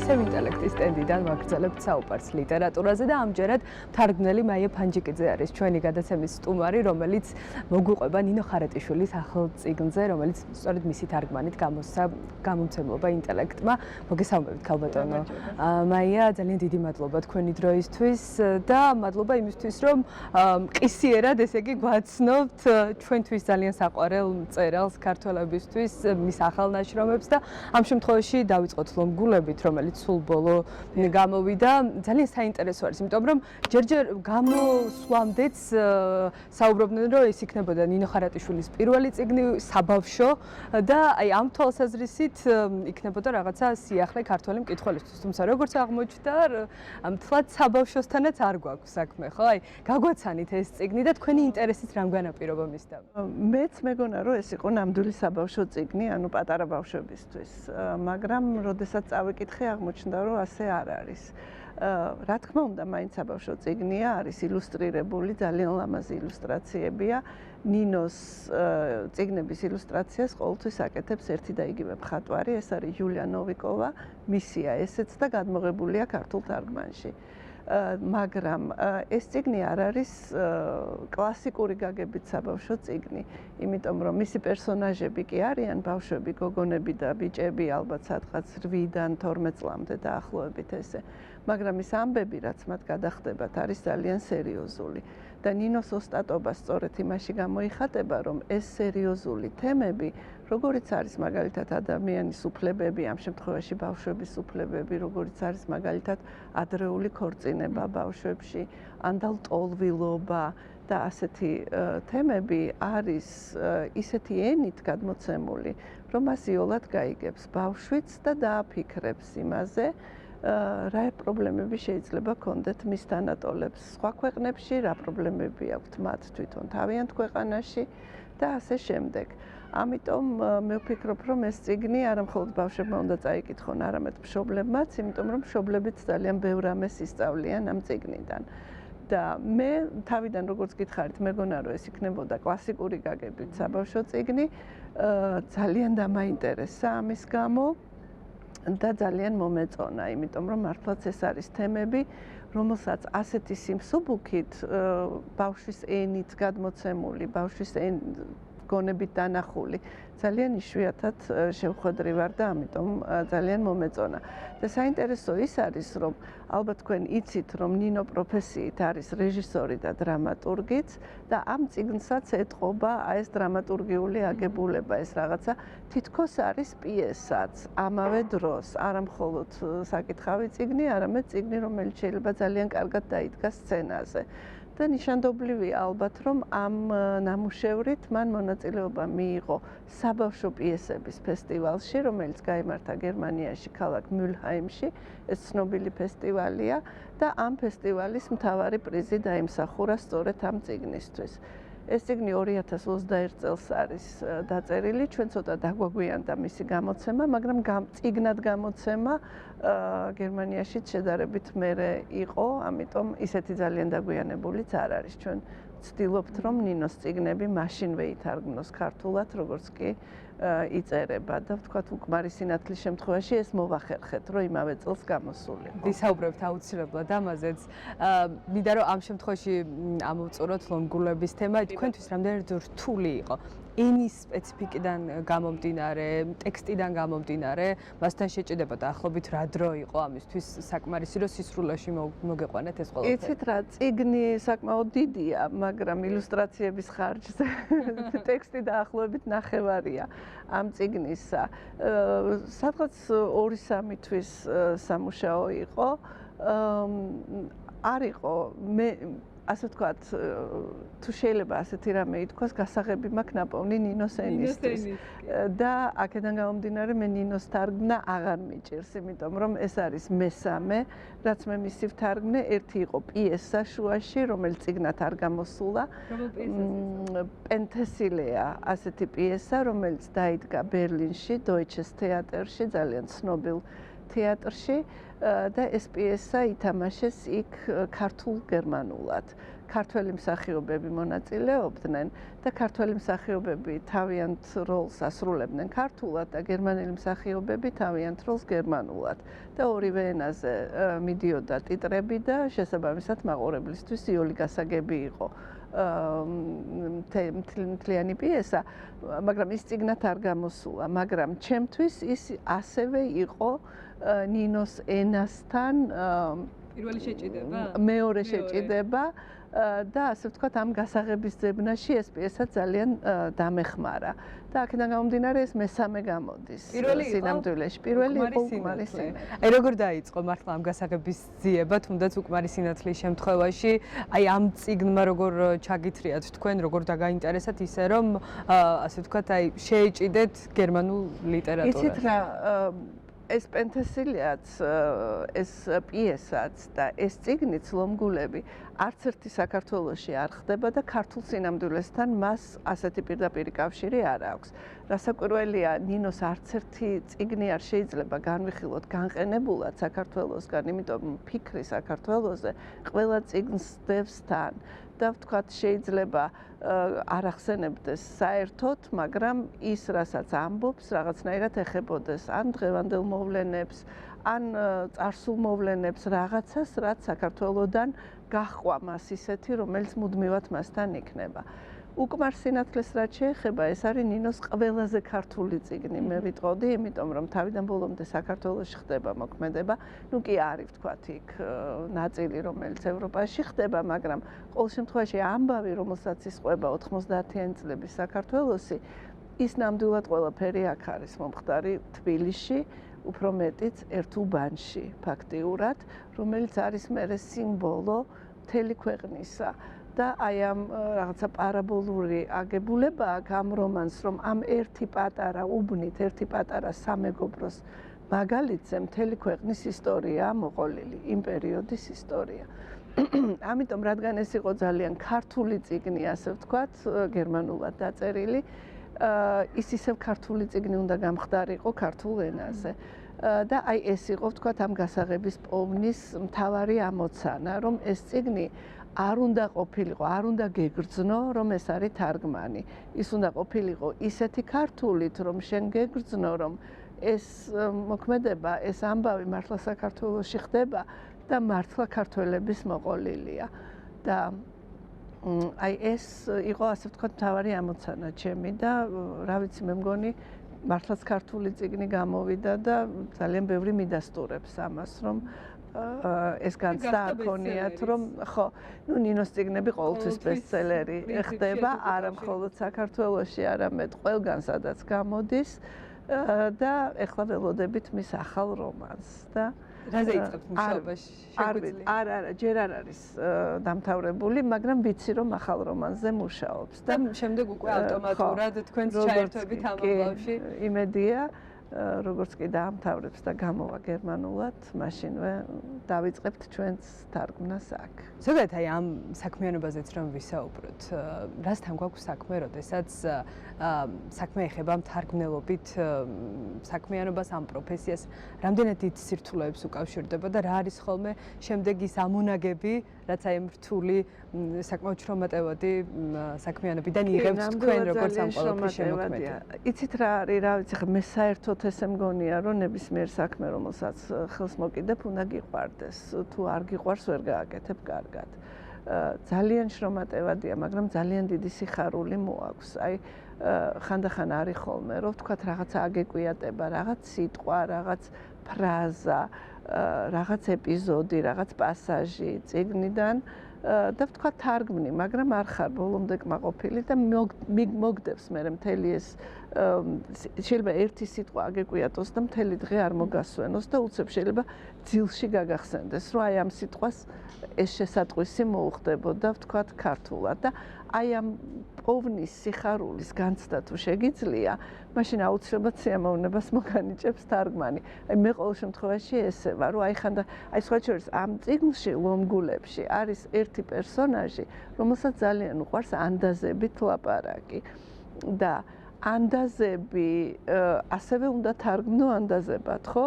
მოცემ ინტელექტის სტენდიდან ვაგრძელებთ საუბარს ლიტერატურაზე და ამჯერად თარგმნელი მაია ფანჯიკიძე არის ჩვენი გადაცემის სტუმარი, რომელიც მოგვიყვება ნინო ხარეტიშვილის ახალ წიგნზე, რომელიც სწორედ მისი თარგმანით გამოსცა გამომცემლობა ინტელექტმა. მოგესალმებით ქალბატონო. მაია, ძალიან დიდი მადლობა თქვენი დროისთვის და მადლობა იმისთვის, რომ მყისიერად, ესე იგი, გვაცნობთ ჩვენთვის ძალიან საყვარელ მწერალს ქართველებისთვის, მის ახალ ნაშრომებს და ამ შემთხვევაში დავიწყოთ ლომგულებით, რომელიც სულ ბოლო გამოვიდა. ძალიან საინტერესო არის, იმიტომ რომ ჯერჯერ გამოსვლამდეც საუბრობდნენ, რომ ეს იქნებოდა ნინო ხარეტიშვილის პირველი წიგნი საბავშვო და აი ამ თვალსაზრისით იქნებოდა რაღაცა სიახლე ქართველი მკითხველისთვის. თუმცა როგორც აღმოჩნდა, მთლად საბავშვოსთანაც არ გვაქვს საქმე, ხო? აი გაგვაცანით ეს წიგნი და თქვენი ინტერესით რამ განაპირობა მისდა? მეც მეგონა, რომ ეს იყო ნამდვილი საბავშვო წიგნი, ანუ პატარა ბავშვებისთვის. მაგრამ როდესაც წავიკითხე, აღმოჩნდა, რომ ასე არ არის. რა თქმა უნდა, მაინც საბავშვო წიგნია, არის ილუსტრირებული, ძალიან ლამაზი ილუსტრაციებია. ნინოს წიგნების ილუსტრაციას ყოველთვის აკეთებს ერთი და იგივე მხატვარი, ეს არის იულია ნოვიკოვა, მისია ესეც და გადმოღებულია ქართულ თარგმანში. მაგრამ ეს წიგნი არ არის კლასიკური გაგებით საბავშვო წიგნი, იმიტომ რომ მისი პერსონაჟები კი არიან ბავშვები, გოგონები და ბიჭები, ალბათ სადღაც 8-დან 12 წლამდე დაახლოებით ესე. მაგრამ ის ამბები, რაც მათ გადახდებათ, არის ძალიან სერიოზული. და ნინოს ოსტატობა სწორედ იმაში გამოიხატება, რომ ეს სერიოზული თემები, როგორიც არის მაგალითად ადამიანის უფლებები, ამ შემთხვევაში ბავშვების უფლებები, როგორიც არის მაგალითად ადრეული ქორწინება ბავშვებში, ანდალტოლვილობა და ასეთი თემები არის ისეთი ენით გადმოცემული, რომ მას იოლად გაიგებს ბავშვიც და დააფიქრებს იმაზე, რა პრობლემები შეიძლება ჰქონდეთ მის თანატოლებს სხვა ქვეყნებში, რა პრობლემები აქვთ მათ თვითონ თავიანთ ქვეყანაში და ასე შემდეგ. ამიტომ მე ვფიქრობ, რომ ეს წიგნი არა მხოლოდ ბავშვებმა უნდა წაიკითხონ, არამედ მშობლებმაც, იმიტომ რომ მშობლებიც ძალიან ბევრ რამეს ისწავლიან ამ წიგნიდან. და მე თავიდან როგორც გითხარით, მეგონა რომ ეს იქნებოდა კლასიკური გაგებით საბავშვო წიგნი, ძალიან დამაინტერესა ამის გამო. და ძალიან მომეწონა, იმიტომ რომ მართლაც ეს არის თემები, რომელსაც ასეთი სიმსუბუქით ბავშვის ენით გადმოცემული, ბავშვის გონებით დანახული, ძალიან იშვიათად შევხვედრი ვარ და ამიტომ ძალიან მომეწონა. და საინტერესო ის არის, რომ ალბათ თქვენ იცით, რომ ნინო პროფესიით არის რეჟისორი და დრამატურგიც და ამ წიგნსაც ეტყობა ეს დრამატურგიული აგებულება, ეს რაღაცა თითქოს არის პიესაც, ამავე დროს, არა მხოლოდ საკითხავი წიგნი, არამედ წიგნი, რომელიც შეიძლება ძალიან კარგად დაიდგა სცენაზე. და ნიშანდობლივია ალბათ, რომ ამ ნამუშევრით მან მონაწილეობა მიიღო საბავშვო პიესების ფესტივალში, რომელიც გაიმართა გერმანიაში, ქალაქ მულჰაიმში, ეს ცნობილი ფესტივალია და ამ ფესტივალის მთავარი პრიზი დაიმსახურა სწორედ ამ წიგნისთვის. ეს წიგნი 2021 წელს არის დაწერილი, ჩვენ ცოტა დაგვაგვიანდა მისი გამოცემა, მაგრამ წიგნად გამოცემა გერმანიაში შედარებით მერე იყო, ამიტომ ისეთი ძალიან დაგვიანებულიც არ არის. ჩვენ ვცდილობთ, რომ ნინოს წიგნები მაშინვე ითარგმნოს ქართულად, როგორც კი იწერება და ვთქვათ, უკმარი სინათლის შემთხვევაში ეს მოვახერხეთ, რომ იმავე წელს გამოსულიყო. ვისაუბრებთ აუცილებლად ამაზეც. მინდა რომ ამ შემთხვევაში ამოვწუროთ ლომგულების თემა, თქვენთვის რამდენად რთული იყო ენის სპეციფიკიდან გამომდინარე, ტექსტიდან გამომდინარე, მასთან შეჭედება და ახლობით რა დრო იყო ამისთვის საკმარისი, რომ სისრულეში მოგეყვანეთ ეს ყველაფერი? იცით რა, წიგნი საკმაოდ დიდია, მაგრამ ილუსტრაციების ხარჯზე ტექსტი დაახლოებით ნახევარია ამ წიგნისა. სადღაც 2-3 თვის სამუშაო იყო. არ იყო ასე ვთქვათ, თუ შეიძლება ასეთი რამე ითქვას, გასაღები მაქვს ნაპოვნი ნინოს ენისთვის. და აქედან გამომდინარე, მე ნინოს თარგმნა აღარ მიჭირს, იმიტომ რომ ეს არის მესამე, რაც მე მისი ვთარგმნე, ერთი იყო პიესა შუაში, რომელიც წიგნად არ გამოსულა. პენთესილეა ასეთი პიესა, რომელიც დაიდგა ბერლინში, დოიჩეს თეატრში, ძალიან ცნობილ თეატრში და ეს პიესა ითამაშეს იქ ქართულ-გერმანულად. ქართველი მსახიობები მონაწილეობდნენ და ქართველი მსახიობები თავიანთ როლს ასრულებდნენ ქართულად და გერმანელი მსახიობები თავიანთ როლს გერმანულად და ორივე ენაზე მიდიოდა ტიტრები და შესაბამისად მაყურებლისთვის იოლი გასაგები იყო მთლიანი პიესა, მაგრამ ის წიგნად არ გამოსულა, მაგრამ ჩემთვის ის ასევე იყო ნინოს ენასთან პირველი შეჭიდება? მეორე შეჭიდება და ასე ვთქვათ ამ გასაღების ძებნაში ეს პიესა ძალიან დამეხმარა. და აქედან გამომდინარე ეს მესამე გამოდის სინამდვილეში. პირველი იყო უკმარი სინათლე. აი როგორ დაიწყო მართლა ამ გასაღების ძიება, თუნდაც უკმარი სინათლის შემთხვევაში, აი ამ წიგნმა როგორ ჩაგითრიათ თქვენ, როგორ დაგაინტერესათ ისე რომ ასე ვთქვათ, აი შეეჭიდეთ გერმანულ ლიტერატურას. იცით რა, ეს პენტესილიაც, ეს პიესაც და ეს წიგნიც ლომგულები არც ერთი საქართველოში არ ხდება და ქართულ სინამდვილესთან მას ასეთი პირდაპირი კავშირი არ აქვს. რასაკვირველია, ნინოს არც ერთი წიგნი არ შეიძლება განვიხილოთ განყენებულად საქართველოსგან, იმიტომ ფიქრი საქართველოზე ყველა წიგნს დევს თან. და ვთქვათ, შეიძლება არ ახსენებდეს საერთოდ, მაგრამ ის, რასაც ამბობს, რაღაცნაირად ეხებოდეს ან დღევანდელ მოვლენებს, ან წარსულ მოვლენებს, რაღაცას, რაც საქართველოდან გაჰყვა მას ისეთი, რომელიც მუდმივად მასთან იქნება. უკმარ სინათლეს რაც შეეხება, ეს არის ნინოს ყველაზე ქართული წიგნი, მე ვიტყოდი, იმიტომ რომ თავიდან ბოლომდე საქართველოში ხდება მოქმედება, ну კი არის ვთქვათ იქ ნაწილი, რომელიც ევროპაში ხდება, მაგრამ ყოველ შემთხვევაში ამბავი, რომელსაც ისყვება 90-იანი წლების საქართველოსი, ის ნამდვილად ყველაფერი აქ არის მომხდარი თბილისში, უფრო მეტიც ერთ უბანში ფაქტიურად, რომელიც არის მერე სიმბოლო მთელი ქვეყნისა. და აი ამ რაღაცა პარაბოლური აგებულება აქ ამ რომანს, რომ ამ ერთი პატარა უბნით, ერთი პატარა სამეგობროს მაგალითზე მთელი ქვეყნის ისტორია მოყოლილი, იმ პერიოდის ისტორია. ამიტომ რადგან ეს იყო ძალიან ქართული წიგნი, ასე ვთქვათ, გერმანულად დაწერილი, ის ისევ ქართული წიგნი უნდა გამხდარიყო ქართულ ენაზე. და აი ეს იყო ვთქვათ ამ გასაღების პოვნის მთავარი ამოცანა, რომ ეს წიგნი არ უნდა ყოფილიყო, არ უნდა გეგრძნო, რომ ეს არის თარგმანი. ის უნდა ყოფილიყო ისეთი ქართულით, რომ შენ გეგრძნო, რომ ეს მოქმედება, ეს ამბავი მართლა საქართველოში ხდება და მართლა ქართველების მოყოლილია. და აი ეს იყო ასე ვთქვათ მთავარი ამოცანა ჩემი და რა ვიცი, მე მგონი მართლაც ქართული წიგნი გამოვიდა და ძალიან ბევრი მიდასტურებს ამას, რომ ეს განცდა აქონიათ, რომ ხო, ну ნინოს წიგნები ყოველთვის ბესტსელერი ხდება, არა მხოლოდ საქართველოში, არამედ ყველგან სადაც გამოდის და ეხლა ველოდებით მის ახალ რომანს და რაზე იწყებთ მუშაობაში? არა, ჯერ არ არის დამთავრებული, მაგრამ ვიცი რომ ახალ რომანზე მუშაობს და შემდეგ უკვე ავტომატურად თქვენს ჩაერთვებით ამ ამბავში. იმედია როგორც კი დაამთავრებს და გამოვა გერმანულად, მაშინვე დავიწყებთ ჩვენს თარგმნას აქ. ზოგადად აი ამ საქმიანობაზეც რომ ვისაუბროთ, რასთან გვაქვს საქმე, როდესაც საქმე ეხება მთარგმნელობით საქმიანობას, ამ პროფესიას, რამდენად დიდ სირთულეებს უკავშირდება და რა არის ხოლმე შემდეგ ის ამონაგები, რაც აი ამ რთული საკმაოდ შრომატევადი საქმიანობიდან იღებს თქვენ როგორც ამ ყველაფრის შემოქმედი. იცით რა არის, რა ვიცი, მე საერთოდ ესე მგონია, რომ ნებისმიერ საქმე, რომელსაც ხელს მოკიდებ, უნდა გიყვარდეს. თუ არ გიყვარს, ვერ გააკეთებ კარგად. ძალიან შრომატევადია, მაგრამ ძალიან დიდი სიხარული მოაქვს. აი ხანდახან არის ხოლმე, რომ ვთქვათ რაღაცა აგეკვიატება, რაღაც სიტყვა, რაღაც ფრაზა, რაღაც ეპიზოდი, რაღაც პასაჟი წიგნიდან და ვთქვათ თარგმნი, მაგრამ არ ხარ ბოლომდე კმაყოფილი და მოგდებს მე მთელი ეს შეიძლება ერთი სიტყვა აგეკვიატოს და მთელი დღე არ მოგასვენოს და უცებ შეიძლება ძილში გაგახსენდეს, რომ აი ამ სიტყვას ეს შესატყვისი მოუხდებოდა ვთქვათ ქართულად და აი ამ პოვნის სიხარულის განცდა თუ შეგიძლია, მაშინ აუცილებლად სიამოვნებას მოგანიჭებს თარგმანი. აი მე ყოველ შემთხვევაში ესე ვარ, რომ აი ხანდა აი სხვა შორის ამ წიგნში ლომგულებში არის ერთი პერსონაჟი, რომელსაც ძალიან უყვარს ანდაზებით ლაპარაკი და ანდაზები ასევე უნდა თარგმნო ანდაზებად, ხო?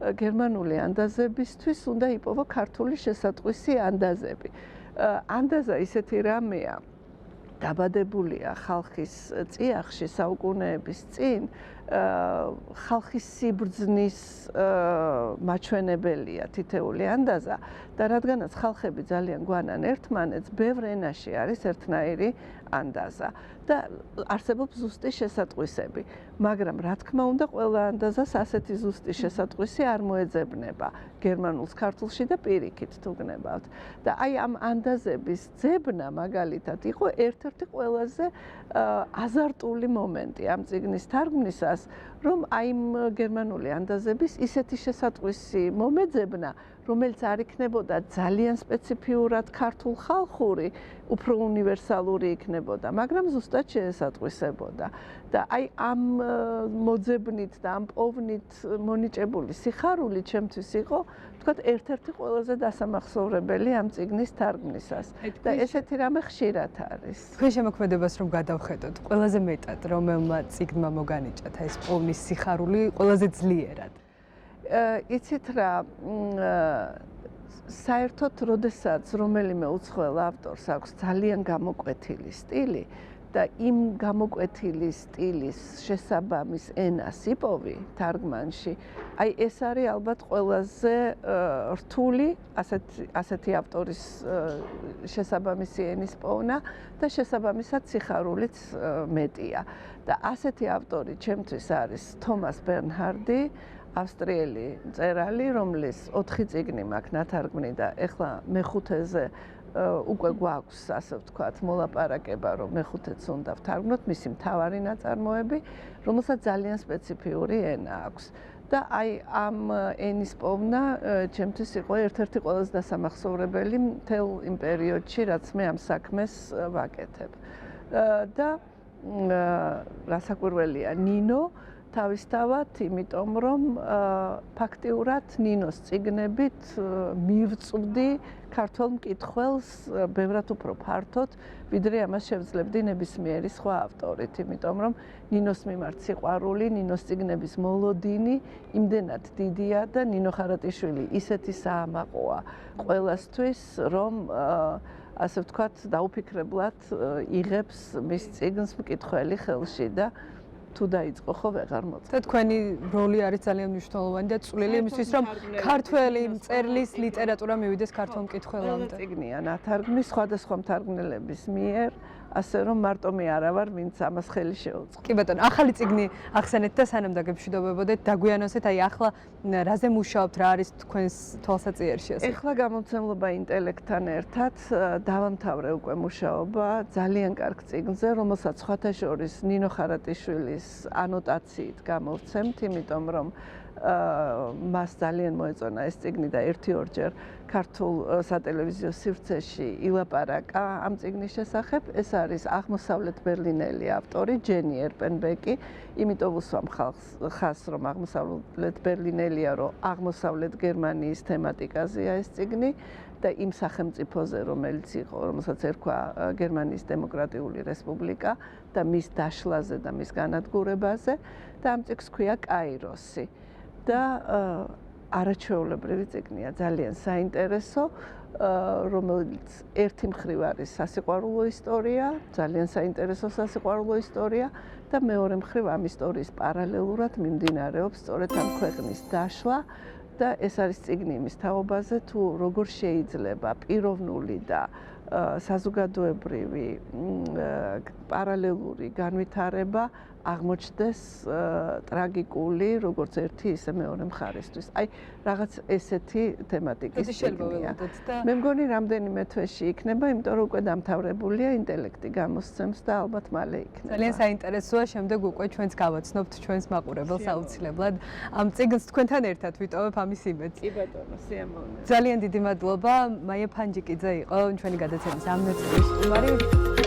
გერმანული ანდაზებისთვის უნდა იპოვო ქართული შესატყვისი ანდაზები. ანდაზა ისეთი რამეა, დაბადებულია ხალხის წიაღში საუკუნეების წინ, ხალხის სიბრძნის მაჩვენებელია თითეული ანდაზა და რადგანაც ხალხები ძალიან გვანან ერთმანეთს, ბევრ ენაში არის ერთნაირი ანდაზა და არსებობს ზუსტი შესატყვისები, მაგრამ რა თქმა უნდა ყველა ანდაზას ასეთი ზუსტი შესატყვისი არ მოეძებნება გერმანულს, ქართულში და პირიქით თუ გნებავთ. და აი ამ ანდაზების ძებნა მაგალითად იყო ერთ-ერთი ყველაზე აზარტული მომენტი ამ წიგნის თარგმნისას, რომ აი ამ გერმანული ანდაზების ისეთი შესატყვისი მომეძებნა, რომელიც არ იქნებოდა ძალიან სპეციფიურად ქართულ ხალხური, უფრო უნივერსალური იქნებოდა, მაგრამ ზუსტად შეესატყვისებოდა. და აი ამ მოძებნით და ამ პოვნით მონიჭებული სიხარული ჩემთვის იყო, ვთქვათ, ერთ-ერთი ყველაზე დასამახსოვრებელი ამ წიგნის თარგმნისას. და ესეთი რამე ხშირად არის. თქვენ შემოქმედებას რომ გადავხედოთ, ყველაზე მეტად რომელმა წიგნმა მოგანიჭათ ეს პოვნის სიხარული ყველაზე ძლიერად? იცით რა, საერთოდ როდესაც რომელიმე უცხოელ ავტორს აქვს ძალიან გამოკვეთილი სტილი და იმ გამოკვეთილი სტილის შესაბამის ენას იპოვი თარგმანში, აი ეს არის ალბათ ყველაზე რთული ასეთი ავტორის შესაბამისი ენის პოვნა და შესაბამისად სიხარულიც მეტია. და ასეთი ავტორი ჩემთვის არის თომას ბერნჰარდი, ავსტრიელი მწერალი, რომლის 4 წიგნი მაქვს ნათარგმნი და ეხლა მეხუთეზე უკვე გვაქვს, ასე ვთქვათ, მოლაპარაკება, რომ მეხუთეც უნდა ვთარგმნოთ, მისი მთავარი ნაწარმოები, რომელსაც ძალიან სპეციფიური ენა აქვს. და აი ამ ენის პოვნა ჩემთვის იყო ერთ-ერთი ყველაზე დასამახსოვრებელი მთელ იმ პერიოდში, რაც მე ამ საქმეს ვაკეთებ. და რასაკვირველია, ნინო თავისთავად, იმიტომ რომ ფაქტიურად ნინოს წიგნებით მივწვდი ქართველ მკითხველს ბევრად უფრო ფართოდ, ვიდრე ამას შევძლებდი ნებისმიერი სხვა ავტორით, იმიტომ რომ ნინოს მიმართ სიყვარული, ნინოს წიგნების მოლოდინი იმდენად დიდია და ნინო ხარატიშვილი ისეთი საამაყოა ყველასთვის, რომ ასე ვთქვათ, დაუფიქრებლად იღებს მის წიგნს მკითხველი ხელში და თუ დაიწყო ხო ვეღარ მოწყვეტ. და თქვენი როლი არის ძალიან მნიშვნელოვანი და წვლილი იმისთვის, რომ ქართველი მწერლის ლიტერატურა მივიდეს ქართულ მკითხველამდე. წიგნია ნათარგმნი სხვადასხვა მთარგმნელების მიერ, ასე რომ მარტო მე არა ვარ, ვინც ამას ხელი შეუწყო. კი ბატონო, ახალი წიგნი ახსენეთ და სანამ დაგემშვიდობებოდეთ, დაგვიანოსეთ, აი ახლა რაზე მუშაობთ, რა არის თქვენს თვალსაჩინოში ასე? ეხლა გამომცემლობა ინტელექტთან ერთად დავამთავრე უკვე მუშაობა ძალიან კარგ წიგნზე, რომელსაც სხვათა შორის ნინო ხარატიშვილის ანოტაციით გამოვცემთ, იმიტომ რომ მას ძალიან მოეწონა ეს წიგნი და 1-2 ქართულ სატელევიზიო სივრცეში ილაპარაკა ამ წიგნის შესახებ. ეს არის აღმოსავლეთ ბერლინელი ავტორი ჯენი ერპენბეკი, იმიტომ ვუსვამ ხაზს, რომ აღმოსავლეთ ბერლინელია, რომ აღმოსავლეთ გერმანიის თემატიკაზეა ეს წიგნი და იმ სახელმწიფოზე, რომელსაც ერქვა გერმანიის დემოკრატიული რესპუბლიკა და მის დაშლაზე და მის განადგურებაზე და ამ წიგნს ჰქვია კაიროსი. და არაჩვეულებრივი წიგნია, ძალიან საინტერესო, რომელიც ერთი მხრივ არის სასიყვარულო ისტორია, ძალიან საინტერესო სასიყვარულო ისტორია და მეორე მხრივ ამ ისტორიის პარალელურად მიმდინარეობს სწორედ ამ ქვეყნის დაშლა და ეს არის წიგნი იმის თაობაზე, თუ როგორ შეიძლება პიროვნული და საზოგადოებრივი პარალელური განვითარება აღმოჩნდეს ტრაგიკული, როგორც ერთი, ისე მეორე მხარისთვის. აი, რაღაც ესეთი თემატიკის წიგნია. მე მგონი რამდენიმე თვეში იქნება, იმიტომ რომ უკვე დამთავრებულია, ინტელექტი გამოსცემს და ალბათ მალე იქნება. ძალიან საინტერესოა, შემდეგ უკვე ჩვენც გავაცნობთ ჩვენს მაყურებელს აუცილებლად. ამ წიგნს თქვენთან ერთად ვიტოვებ ამის იმედს. კი ბატონო, სიამოვნებაა. ძალიან დიდი მადლობა. მაია ფანჯიკიძე იყო ჩვენი გადაცემის ამ ნაწილის სტუმარი.